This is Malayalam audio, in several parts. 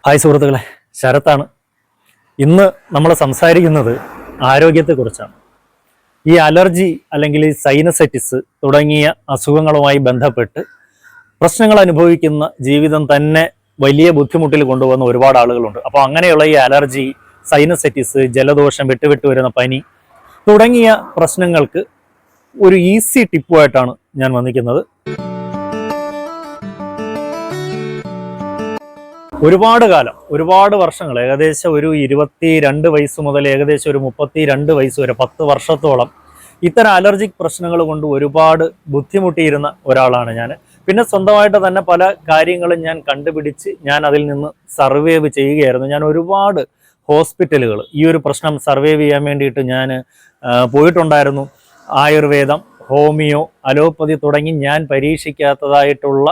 ഹായ് സുഹൃത്തുക്കളെ, ശരത്താണ്. ഇന്ന് നമ്മൾ സംസാരിക്കുന്നത് ആരോഗ്യത്തെക്കുറിച്ചാണ്. ഈ അലർജി അല്ലെങ്കിൽ ഈ സൈനസൈറ്റിസ് തുടങ്ങിയ അസുഖങ്ങളുമായി ബന്ധപ്പെട്ട് പ്രശ്നങ്ങൾ അനുഭവിക്കുന്ന ജീവിതം തന്നെ വലിയ ബുദ്ധിമുട്ടിൽ കൊണ്ടുപോകുന്ന ഒരുപാട് ആളുകളുണ്ട്. അപ്പോൾ അങ്ങനെയുള്ള ഈ അലർജി, സൈനസൈറ്റിസ്, ജലദോഷം, വിട്ടുവിട്ട് വരുന്ന പനി തുടങ്ങിയ പ്രശ്നങ്ങൾക്ക് ഒരു ഈസി ടിപ്പുമായിട്ടാണ് ഞാൻ വന്നിരിക്കുന്നത്. ഒരുപാട് വർഷങ്ങൾ, ഏകദേശം ഒരു 22 വയസ്സ് മുതൽ ഏകദേശം ഒരു 32 വയസ്സ് വരെ 10 വർഷത്തോളം ഇത്തരം അലർജിക് പ്രശ്നങ്ങൾ കൊണ്ട് ഒരുപാട് ബുദ്ധിമുട്ടിയിരുന്ന ഒരാളാണ് ഞാൻ. പിന്നെ സ്വന്തമായിട്ട് തന്നെ പല കാര്യങ്ങളും ഞാൻ കണ്ടുപിടിച്ച് ഞാൻ അതിൽ നിന്ന് സർവൈവ് ചെയ്യുകയായിരുന്നു. ഞാൻ ഒരുപാട് ഹോസ്പിറ്റലുകൾ ഈ ഒരു പ്രശ്നം സർവൈവ് ചെയ്യാൻ വേണ്ടിയിട്ട് ഞാൻ പോയിട്ടുണ്ടായിരുന്നു. ആയുർവേദം, ഹോമിയോ, അലോപ്പതി തുടങ്ങി ഞാൻ പരീക്ഷിക്കാത്തതായിട്ടുള്ള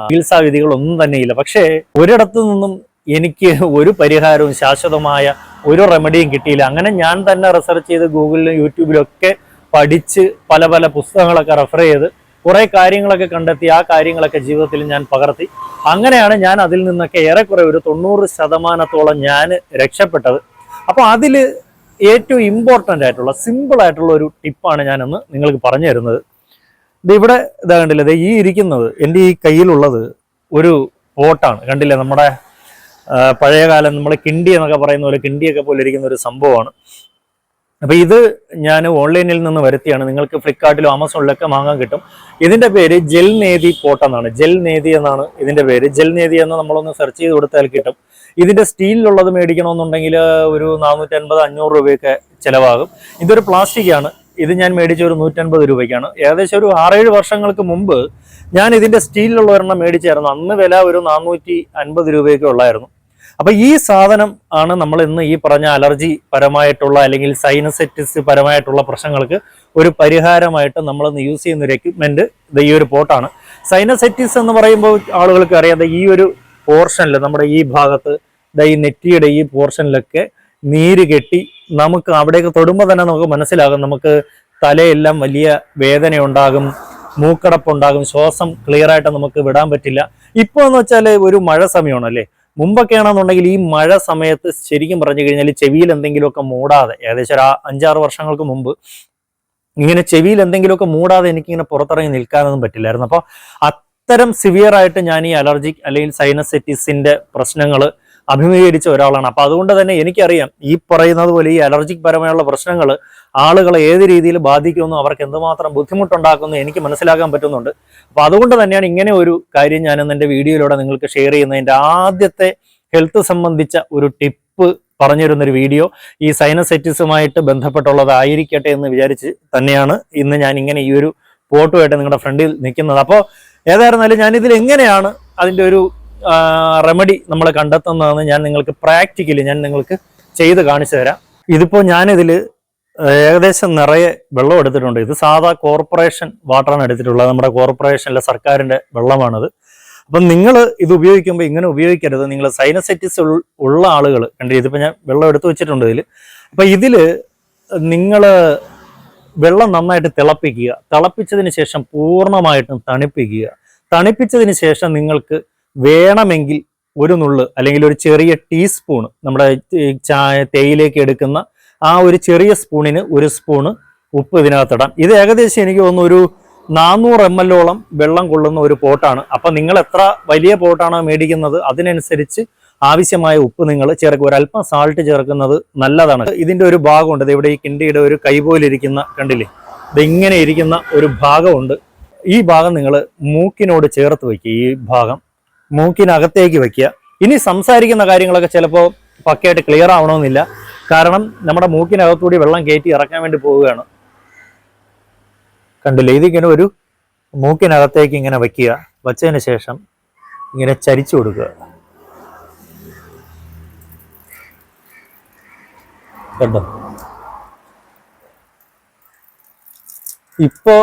ചികിത്സാ വിധികളൊന്നും തന്നെയില്ല. പക്ഷേ ഒരിടത്തു നിന്നും എനിക്ക് ഒരു പരിഹാരവും ശാശ്വതമായ ഒരു റെമഡിയും കിട്ടിയില്ല. അങ്ങനെ ഞാൻ തന്നെ റിസർച്ച് ചെയ്ത് ഗൂഗിളിലും യൂട്യൂബിലൊക്കെ പഠിച്ച് പല പുസ്തകങ്ങളൊക്കെ റെഫർ ചെയ്ത് കുറേ കാര്യങ്ങളൊക്കെ കണ്ടെത്തി. ആ കാര്യങ്ങളൊക്കെ ജീവിതത്തിൽ ഞാൻ പകർത്തി. അങ്ങനെയാണ് ഞാൻ അതിൽ നിന്നൊക്കെ ഏറെക്കുറെ ഒരു 90% ഞാൻ രക്ഷപ്പെട്ടത്. അപ്പോൾ അതിൽ ഏറ്റവും ഇമ്പോർട്ടൻ്റ് ആയിട്ടുള്ള സിമ്പിളായിട്ടുള്ള ഒരു ടിപ്പാണ് ഞാനൊന്ന് നിങ്ങൾക്ക് പറഞ്ഞു തരുന്നത്. ഇവിടെ ഇതാ കണ്ടില്ലേ, ഈ ഇരിക്കുന്നത് എൻ്റെ ഈ കയ്യിലുള്ളത് ഒരു പോട്ടാണ്. കണ്ടില്ലേ, നമ്മുടെ പഴയകാലം നമ്മൾ കിണ്ടി എന്നൊക്കെ പറയുന്ന പോലെ കിണ്ടിയൊക്കെ പോലെ ഇരിക്കുന്ന ഒരു സംഭവമാണ്. അപ്പോൾ ഇത് ഞാൻ ഓൺലൈനിൽ നിന്ന് വരുത്തിയാണ്. നിങ്ങൾക്ക് ഫ്ലിപ്കാർട്ടിലും ആമസോണിലൊക്കെ വാങ്ങാൻ കിട്ടും. ഇതിൻ്റെ പേര് ജൽനേതി പോട്ട് എന്നാണ്. ജൽനേതി എന്നാണ് ഇതിൻ്റെ പേര്. ജൽനേതി എന്ന് നമ്മളൊന്ന് സെർച്ച് ചെയ്ത് കൊടുത്താൽ കിട്ടും. ഇതിൻ്റെ സ്റ്റീലിലുള്ളത് മേടിക്കണമെന്നുണ്ടെങ്കിൽ ഒരു 450-500 രൂപയൊക്കെ ചിലവാകും. ഇതൊരു പ്ലാസ്റ്റിക്കാണ്. ഇത് ഞാൻ മേടിച്ച ഒരു 150 രൂപയ്ക്കാണ്. ഏകദേശം ഒരു 6-7 വർഷങ്ങൾക്ക് മുമ്പ് ഞാൻ ഇതിൻ്റെ സ്റ്റീലിലുള്ള ഒരെണ്ണം മേടിച്ചായിരുന്നു. അന്ന് വില ഒരു 450 രൂപയൊക്കെ ഉള്ളായിരുന്നു. അപ്പം ഈ സാധനം ആണ് നമ്മൾ ഇന്ന് ഈ പറഞ്ഞ അലർജി പരമായിട്ടുള്ള അല്ലെങ്കിൽ സൈനസൈറ്റിസ് പരമായിട്ടുള്ള പ്രശ്നങ്ങൾക്ക് ഒരു പരിഹാരമായിട്ട് നമ്മളിന്ന് യൂസ് ചെയ്യുന്ന ഒരു എക്യുപ്മെൻറ്റ് ഈ ഒരു പോട്ടാണ്. സൈനസൈറ്റിസ് എന്ന് പറയുമ്പോൾ ആളുകൾക്ക് അറിയാതെ ഈ ഒരു പോർഷനിൽ, നമ്മുടെ ഈ ഭാഗത്ത്, ഈ നെറ്റിയുടെ ഈ പോർഷനിലൊക്കെ നീര് കെട്ടി നമുക്ക് അവിടേക്ക് തൊടുമ്പോൾ തന്നെ നമുക്ക് മനസ്സിലാകും. നമുക്ക് തലയെല്ലാം വലിയ വേദനയുണ്ടാകും, മൂക്കടപ്പുണ്ടാകും, ശ്വാസം ക്ലിയർ ആയിട്ട് നമുക്ക് വിടാൻ പറ്റില്ല. ഇപ്പോൾ എന്ന് വെച്ചാൽ ഒരു മഴ സമയമാണല്ലേ. മുമ്പൊക്കെ ആണെന്നുണ്ടെങ്കിൽ ഈ മഴ സമയത്ത് ശരിക്കും പറഞ്ഞു കഴിഞ്ഞാൽ ചെവിയിൽ എന്തെങ്കിലുമൊക്കെ മൂടാതെ, ഏകദേശം ഒരു 5-6 വർഷങ്ങൾക്ക് മുമ്പ് ഇങ്ങനെ ചെവിയിൽ എന്തെങ്കിലുമൊക്കെ മൂടാതെ എനിക്കിങ്ങനെ പുറത്തിറങ്ങി നിൽക്കാനൊന്നും പറ്റില്ലായിരുന്നു. അപ്പോൾ അത്തരം സിവിയറായിട്ട് ഞാൻ ഈ അലർജിക് അല്ലെങ്കിൽ സൈനസൈറ്റിസിന്റെ പ്രശ്നങ്ങൾ അഭിമുഖീകരിച്ച ഒരാളാണ്. അപ്പം അതുകൊണ്ട് തന്നെ എനിക്കറിയാം ഈ പറയുന്നത് പോലെ ഈ അലർജിക് പരമായുള്ള പ്രശ്നങ്ങൾ ആളുകളെ ഏത് രീതിയിൽ ബാധിക്കുമെന്നും അവർക്ക് എന്തുമാത്രം ബുദ്ധിമുട്ടുണ്ടാക്കുന്നു എനിക്ക് മനസ്സിലാക്കാൻ പറ്റുന്നുണ്ട്. അപ്പം അതുകൊണ്ട് തന്നെയാണ് ഇങ്ങനെ ഒരു കാര്യം ഞാനിന്ന് എൻ്റെ വീഡിയോയിലൂടെ നിങ്ങൾക്ക് ഷെയർ ചെയ്യുന്നതിൻ്റെ ആദ്യത്തെ ഹെൽത്ത് സംബന്ധിച്ച ഒരു ടിപ്പ് പറഞ്ഞിരുന്നൊരു വീഡിയോ ഈ സൈനസൈറ്റിസുമായിട്ട് ബന്ധപ്പെട്ടുള്ളതായിരിക്കട്ടെ എന്ന് വിചാരിച്ച് തന്നെയാണ് ഇന്ന് ഞാൻ ഇങ്ങനെ ഈ ഒരു പോട്ടുമായിട്ട് നിങ്ങളുടെ ഫ്രണ്ടിൽ നിൽക്കുന്നത്. അപ്പോൾ ഏതായിരുന്നാലും ഞാനിതിൽ എങ്ങനെയാണ് അതിൻ്റെ ഒരു റെമഡി നമ്മൾ കണ്ടെത്തുന്നതെന്ന് ഞാൻ നിങ്ങൾക്ക് പ്രാക്ടിക്കലി ഞാൻ നിങ്ങൾക്ക് ചെയ്ത് കാണിച്ചു തരാം. ഇതിപ്പോൾ ഞാനിതിൽ ഏകദേശം നിറയെ വെള്ളം എടുത്തിട്ടുണ്ട്. ഇത് സാധാ കോർപ്പറേഷൻ വാട്ടറാണ് എടുത്തിട്ടുള്ളത്. നമ്മുടെ കോർപ്പറേഷനിലെ സർക്കാരിൻ്റെ വെള്ളമാണിത്. അപ്പം നിങ്ങൾ ഇത് ഉപയോഗിക്കുമ്പോൾ ഇങ്ങനെ ഉപയോഗിക്കരുത്. നിങ്ങൾ സൈനസൈറ്റിസ് ഉള്ള ആളുകൾ കണ്ടില്ല, ഇതിപ്പോൾ ഞാൻ വെള്ളം എടുത്തു വെച്ചിട്ടുണ്ട് ഇതിൽ. അപ്പം ഇതിൽ നിങ്ങൾ വെള്ളം നന്നായിട്ട് തിളപ്പിക്കുക. തിളപ്പിച്ചതിന് ശേഷം പൂർണ്ണമായിട്ടും തണുപ്പിക്കുക. തണുപ്പിച്ചതിന് ശേഷം നിങ്ങൾക്ക് വേണമെങ്കിൽ ഒരു നുള്ള് അല്ലെങ്കിൽ ഒരു ചെറിയ ടീസ്പൂണ് നമ്മുടെ തേയിലേക്ക് എടുക്കുന്ന ആ ഒരു ചെറിയ സ്പൂണിന് ഒരു സ്പൂണ് ഉപ്പ് ഇതിനകത്തിടാം. ഇത് ഏകദേശം എനിക്ക് തോന്നുന്നു ഒരു 400 ml വെള്ളം കൊള്ളുന്ന ഒരു പോട്ടാണ്. അപ്പം നിങ്ങൾ എത്ര വലിയ പോട്ടാണോ മേടിക്കുന്നത് അതിനനുസരിച്ച് ആവശ്യമായ ഉപ്പ് നിങ്ങൾ ചേർക്കുക. ഒരല്പം സാൾട്ട് ചേർക്കുന്നത് നല്ലതാണ്. ഇതിൻ്റെ ഒരു ഭാഗമുണ്ട്, ഇവിടെ ഈ കിണ്ടിയുടെ ഒരു കൈ പോലിരിക്കുന്ന കണ്ടില്ലേ, ഇതിങ്ങനെ ഇരിക്കുന്ന ഒരു ഭാഗമുണ്ട്. ഈ ഭാഗം നിങ്ങൾ മൂക്കിനോട് ചേർത്ത് വയ്ക്കുക. ഈ ഭാഗം മൂക്കിനകത്തേക്ക് വെക്കുക. ഇനി സംസാരിക്കുന്ന കാര്യങ്ങളൊക്കെ ചിലപ്പോൾ പക്കയായിട്ട് ക്ലിയർ ആവണമെന്നില്ല. കാരണം നമ്മുടെ മൂക്കിനകത്തൂടി വെള്ളം കയറ്റി ഇറക്കാൻ വേണ്ടി പോവുകയാണ്. കണ്ടില്ലേ, ഇതിങ്ങനെ ഒരു മൂക്കിനകത്തേക്ക് ഇങ്ങനെ വയ്ക്കുക. വച്ചതിന് ശേഷം ഇങ്ങനെ ചരിച്ചു കൊടുക്കുക. കണ്ടോ, ഇപ്പോ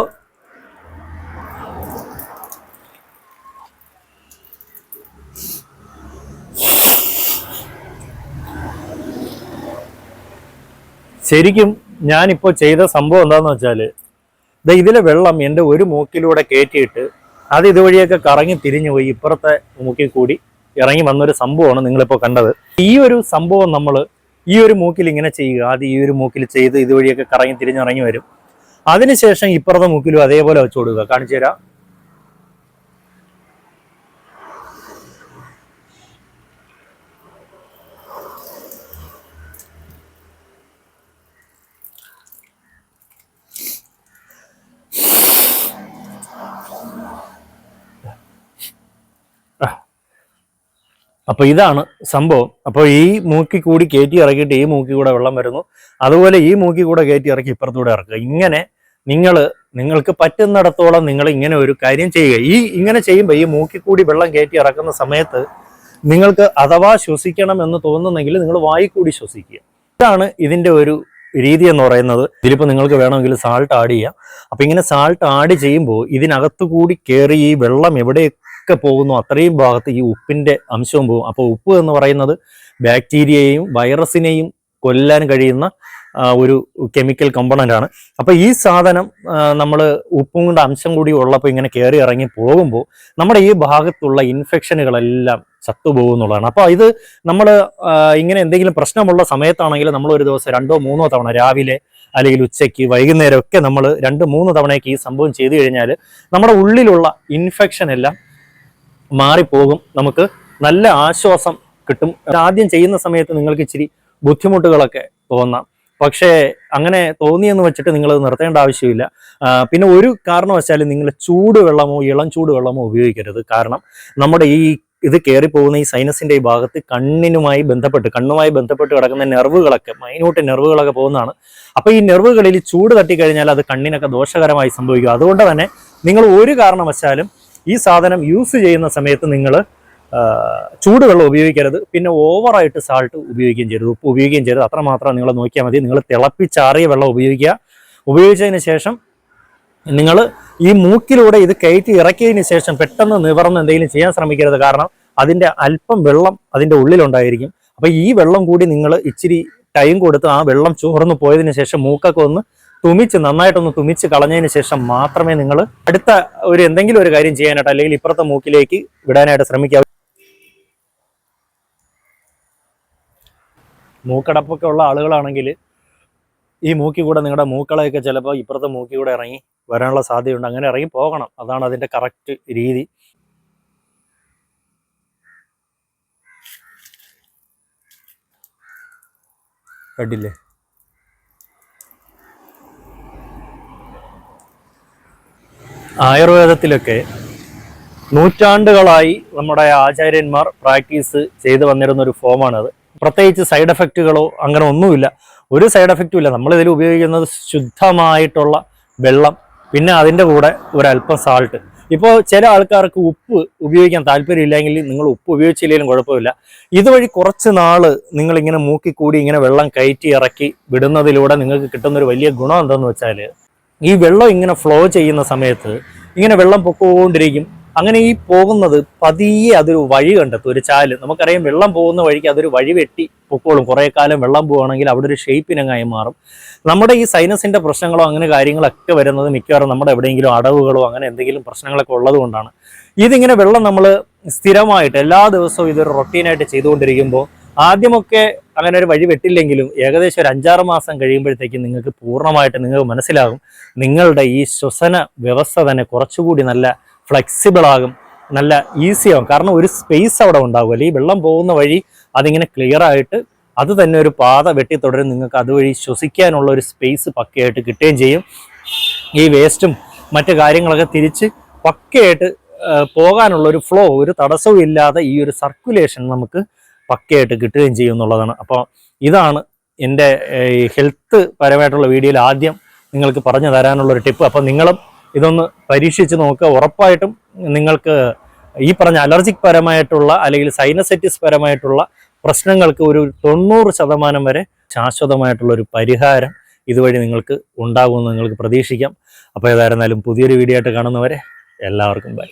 ശരിക്കും ഞാനിപ്പോൾ ചെയ്ത സംഭവം എന്താണെന്ന് വെച്ചാൽ, ഇതിലെ വെള്ളം എൻ്റെ ഒരു മൂക്കിലൂടെ കയറ്റിയിട്ട് അത് ഇതുവഴിയൊക്കെ കറങ്ങി തിരിഞ്ഞു പോയി ഇപ്പുറത്തെ മൂക്കിൽ കൂടി ഇറങ്ങി വന്നൊരു സംഭവമാണ് നിങ്ങളിപ്പോൾ കണ്ടത്. ഈ ഒരു സംഭവം നമ്മൾ ഈ ഒരു മൂക്കിൽ ഇങ്ങനെ ചെയ്യുക. ആദ്യം ഈ ഒരു മൂക്കിൽ ചെയ്ത് ഇതുവഴിയൊക്കെ കറങ്ങി തിരിഞ്ഞിറങ്ങി വരും. അതിനുശേഷം ഇപ്പുറത്തെ മൂക്കിലും അതേപോലെ വെച്ചു കൊടുക്കുക. കാണിച്ചു തരാം. അപ്പോൾ ഇതാണ് സംഭവം. അപ്പോൾ ഈ മൂക്കി കൂടി കയറ്റി ഇറക്കിയിട്ട് ഈ മൂക്കി കൂടെ വെള്ളം വരുന്നു, അതുപോലെ ഈ മൂക്കി കൂടെ കയറ്റി ഇറക്കി ഇപ്പുറത്തൂടെ ഇറക്കുക. ഇങ്ങനെ നിങ്ങൾക്ക് പറ്റുന്നിടത്തോളം നിങ്ങൾ ഇങ്ങനെ ഒരു കാര്യം ചെയ്യുക. ഇങ്ങനെ ചെയ്യുമ്പോൾ ഈ മൂക്കി കൂടി വെള്ളം കയറ്റി ഇറക്കുന്ന സമയത്ത് നിങ്ങൾക്ക് അഥവാ ശ്വസിക്കണം എന്ന് തോന്നുന്നെങ്കിൽ നിങ്ങൾ വായി കൂടി ശ്വസിക്കുക. ഇതാണ് ഇതിൻ്റെ ഒരു രീതി എന്ന് പറയുന്നത്. ഇതിലിപ്പോൾ നിങ്ങൾക്ക് വേണമെങ്കിൽ സാൾട്ട് ആഡ് ചെയ്യാം. അപ്പം ഇങ്ങനെ സാൾട്ട് ആഡ് ചെയ്യുമ്പോൾ ഇതിനകത്തു കൂടി കയറി ഈ വെള്ളം എവിടെയൊക്കെ പോകുന്നു അത്രയും ഭാഗത്ത് ഈ ഉപ്പിൻ്റെ അംശവും പോകും. അപ്പോൾ ഉപ്പ് എന്ന് പറയുന്നത് ബാക്ടീരിയയെയും വൈറസിനെയും കൊല്ലാൻ കഴിയുന്ന ഒരു കെമിക്കൽ കമ്പണൻ്റ് ആണ്. അപ്പോൾ ഈ സാധനം നമ്മൾ ഉപ്പും കൊണ്ട് അംശം കൂടി ഉള്ളപ്പോൾ ഇങ്ങനെ കയറി ഇറങ്ങി പോകുമ്പോൾ നമ്മുടെ ഈ ഭാഗത്തുള്ള ഇൻഫെക്ഷനുകളെല്ലാം ചത്തുപോകുന്നുള്ളതാണ്. അപ്പോൾ ഇത് നമ്മൾ ഇങ്ങനെ എന്തെങ്കിലും പ്രശ്നമുള്ള സമയത്താണെങ്കിൽ നമ്മൾ ഒരു ദിവസം 2-3 തവണ രാവിലെ അല്ലെങ്കിൽ ഉച്ചയ്ക്ക് വൈകുന്നേരം ഒക്കെ നമ്മൾ 2-3 തവണയൊക്കെ ഈ സംഭവം ചെയ്തു കഴിഞ്ഞാൽ നമ്മുടെ ഉള്ളിലുള്ള ഇൻഫെക്ഷൻ എല്ലാം മാറിപ്പോകും. നമുക്ക് നല്ല ആശ്വാസം കിട്ടും. ആദ്യം ചെയ്യുന്ന സമയത്ത് നിങ്ങൾക്ക് ഇച്ചിരി ബുദ്ധിമുട്ടുകളൊക്കെ തോന്നാം. പക്ഷേ അങ്ങനെ തോന്നിയെന്ന് വെച്ചിട്ട് നിങ്ങൾ നിർത്തേണ്ട ആവശ്യമില്ല. പിന്നെ ഒരു കാരണവശാലും നിങ്ങൾ ചൂടുവെള്ളമോ ഇളം ചൂടുവെള്ളമോ ഉപയോഗിക്കരുത്. കാരണം നമ്മുടെ ഇത് കയറിപ്പോകുന്ന ഈ സൈനസിന്റെ ഈ ഭാഗത്ത് കണ്ണുമായി ബന്ധപ്പെട്ട് കിടക്കുന്ന നെർവുകളൊക്കെ മൈന്യൂട്ട് നെർവുകളൊക്കെ പോകുന്നതാണ്. അപ്പോൾ ഈ നെർവുകളിൽ ചൂട് തട്ടിക്കഴിഞ്ഞാൽ അത് കണ്ണിനൊക്കെ ദോഷകരമായി സംഭവിക്കും. അതുകൊണ്ട് തന്നെ നിങ്ങൾ ഒരു കാരണവശാലും ഈ സാധനം യൂസ് ചെയ്യുന്ന സമയത്ത് നിങ്ങൾ ചൂടുവെള്ളം ഉപയോഗിക്കരുത്. പിന്നെ ഓവറായിട്ട് സാൾട്ട് ഉപയോഗിക്കുകയും ചെയ്യരുത്, ഉപ്പ് ഉപയോഗിക്കുകയും ചെയ്യരുത്. അത്രമാത്രം നിങ്ങൾ നോക്കിയാൽ മതി. നിങ്ങൾ തിളപ്പിച്ചാറിയ വെള്ളം ഉപയോഗിക്കുക. ഉപയോഗിച്ചതിന് ശേഷം നിങ്ങൾ ഈ മൂക്കിലൂടെ ഇത് കയറ്റി ഇറക്കിയതിന് ശേഷം പെട്ടെന്ന് നിവർന്ന് എന്തെങ്കിലും ചെയ്യാൻ ശ്രമിക്കരുത്. കാരണം അതിൻ്റെ അല്പം വെള്ളം അതിൻ്റെ ഉള്ളിലുണ്ടായിരിക്കും. അപ്പോൾ ഈ വെള്ളം കൂടി നിങ്ങൾ ഇച്ചിരി ടൈം കൊടുത്ത് ആ വെള്ളം ചോർന്ന് പോയതിന് ശേഷം മൂക്കൊക്കെ ഒന്ന് നന്നായിട്ടൊന്ന് തുമിച്ച് കളഞ്ഞതിന് ശേഷം മാത്രമേ നിങ്ങൾ അടുത്ത എന്തെങ്കിലും ഒരു കാര്യം ചെയ്യാനായിട്ട് അല്ലെങ്കിൽ ഇപ്പുറത്തെ മൂക്കിലേക്ക് വിടാനായിട്ട് ശ്രമിക്കുക. മൂക്കടപ്പൊക്കെ ഉള്ള ആളുകളാണെങ്കിൽ ഈ മൂക്കി കൂടെ നിങ്ങളുടെ മൂക്കളയൊക്കെ ചിലപ്പോൾ ഇപ്പുറത്തെ മൂക്കി കൂടെ ഇറങ്ങി വരാനുള്ള സാധ്യതയുണ്ട്. അങ്ങനെ ഇറങ്ങി പോകണം. അതാണ് അതിൻ്റെ കറക്റ്റ് രീതി. കണ്ടില്ലേ? ആയുർവേദത്തിലൊക്കെ നൂറ്റാണ്ടുകളായി നമ്മുടെ ആചാര്യന്മാർ പ്രാക്ടീസ് ചെയ്തു വന്നിരുന്ന ഒരു ഫോമാണത്. പ്രത്യേകിച്ച് സൈഡ് എഫക്റ്റുകളോ അങ്ങനെ ഒന്നുമില്ല. ഒരു സൈഡ് എഫക്റ്റും ഇല്ല. നമ്മളിതിൽ ഉപയോഗിക്കുന്നത് ശുദ്ധമായിട്ടുള്ള വെള്ളം, പിന്നെ അതിൻ്റെ കൂടെ ഒരല്പം സാൾട്ട്. ഇപ്പോൾ ചില ആൾക്കാർക്ക് ഉപ്പ് ഉപയോഗിക്കാൻ താല്പര്യമില്ലെങ്കിൽ നിങ്ങൾ ഉപ്പ് ഉപയോഗിച്ചില്ലെങ്കിലും കുഴപ്പമില്ല. ഇതുവഴി കുറച്ച് നാൾ നിങ്ങളിങ്ങനെ മൂക്കിക്കൂടി ഇങ്ങനെ വെള്ളം കയറ്റി ഇറക്കി വിടുന്നതിലൂടെ നിങ്ങൾക്ക് കിട്ടുന്നൊരു വലിയ ഗുണം എന്താണെന്ന് വെച്ചാൽ ഈ വെള്ളം ഇങ്ങനെ ഫ്ലോ ചെയ്യുന്ന സമയത്ത് ഇങ്ങനെ വെള്ളം പൊക്കോണ്ടിരിക്കും. അങ്ങനെ ഈ പോകുന്നത് പതിയെ അതൊരു വഴി കണ്ടെത്തും, ഒരു ചാല്. നമുക്കറിയാം വെള്ളം പോകുന്ന വഴിക്ക് അതൊരു വഴി വെട്ടി പൊക്കോളും. കുറേ കാലം വെള്ളം പോവുകയാണെങ്കിൽ അവിടെ ഒരു ഷേപ്പിനങ്ങായി മാറും. നമ്മുടെ ഈ സൈനസിൻ്റെ പ്രശ്നങ്ങളോ അങ്ങനെ കാര്യങ്ങളൊക്കെ വരുന്നത് മിക്കവാറും നമ്മുടെ എവിടെയെങ്കിലും അടവുകളോ അങ്ങനെ എന്തെങ്കിലും പ്രശ്നങ്ങളൊക്കെ ഉള്ളത് കൊണ്ടാണ്. ഇതിങ്ങനെ വെള്ളം നമ്മൾ സ്ഥിരമായിട്ട് എല്ലാ ദിവസവും ഇതൊരു റൊട്ടീനായിട്ട് ചെയ്തുകൊണ്ടിരിക്കുമ്പോൾ ആദ്യമൊക്കെ അങ്ങനെ ഒരു വഴി വെട്ടില്ലെങ്കിലും ഏകദേശം ഒരു 5-6 മാസം കഴിയുമ്പോഴത്തേക്കും നിങ്ങൾക്ക് പൂർണ്ണമായിട്ട് നിങ്ങൾക്ക് മനസ്സിലാകും നിങ്ങളുടെ ഈ ശ്വസന വ്യവസ്ഥ തന്നെ കുറച്ചുകൂടി നല്ല ഫ്ലെക്സിബിൾ ആകും, നല്ല ഈസിയാകും. കാരണം ഒരു സ്പേസ് അവിടെ ഉണ്ടാകുമല്ലോ. ഈ വെള്ളം പോകുന്ന വഴി അതിങ്ങനെ ക്ലിയർ ആയിട്ട് അത് തന്നെ ഒരു പാത വെട്ടി തുടരും. നിങ്ങൾക്ക് അതുവഴി ശ്വസിക്കാനുള്ള ഒരു സ്പേസ് പക്കയായിട്ട് കിട്ടുകയും ചെയ്യും. ഈ വേസ്റ്റും മറ്റു കാര്യങ്ങളൊക്കെ തിരിച്ച് പക്കയായിട്ട് പോകാനുള്ള ഒരു ഫ്ലോ, ഒരു തടസ്സവും ഇല്ലാതെ ഈ ഒരു സർക്കുലേഷൻ നമുക്ക് പക്കയായിട്ട് കിട്ടുകയും ചെയ്യും എന്നുള്ളതാണ്. അപ്പോൾ ഇതാണ് എൻ്റെ ഹെൽത്ത് പരമായിട്ടുള്ള വീഡിയോയിൽ ആദ്യം നിങ്ങൾക്ക് പറഞ്ഞു തരാനുള്ളൊരു ടിപ്പ്. അപ്പോൾ നിങ്ങളും ഇതൊന്ന് പരീക്ഷിച്ച് നോക്കുക. ഉറപ്പായിട്ടും നിങ്ങൾക്ക് ഈ പറഞ്ഞ അലർജിക് പരമായിട്ടുള്ള അല്ലെങ്കിൽ സൈനസൈറ്റിസ് പരമായിട്ടുള്ള പ്രശ്നങ്ങൾക്ക് ഒരു 90% വരെ ശാശ്വതമായിട്ടുള്ള ഒരു പരിഹാരം ഇതുവഴി നിങ്ങൾക്ക് ഉണ്ടാകുമെന്ന് നിങ്ങൾക്ക് പ്രതീക്ഷിക്കാം. അപ്പോൾ ഏതായിരുന്നാലും പുതിയൊരു വീഡിയോ ആയിട്ട് കാണുന്നവരെ എല്ലാവർക്കും ബൈ.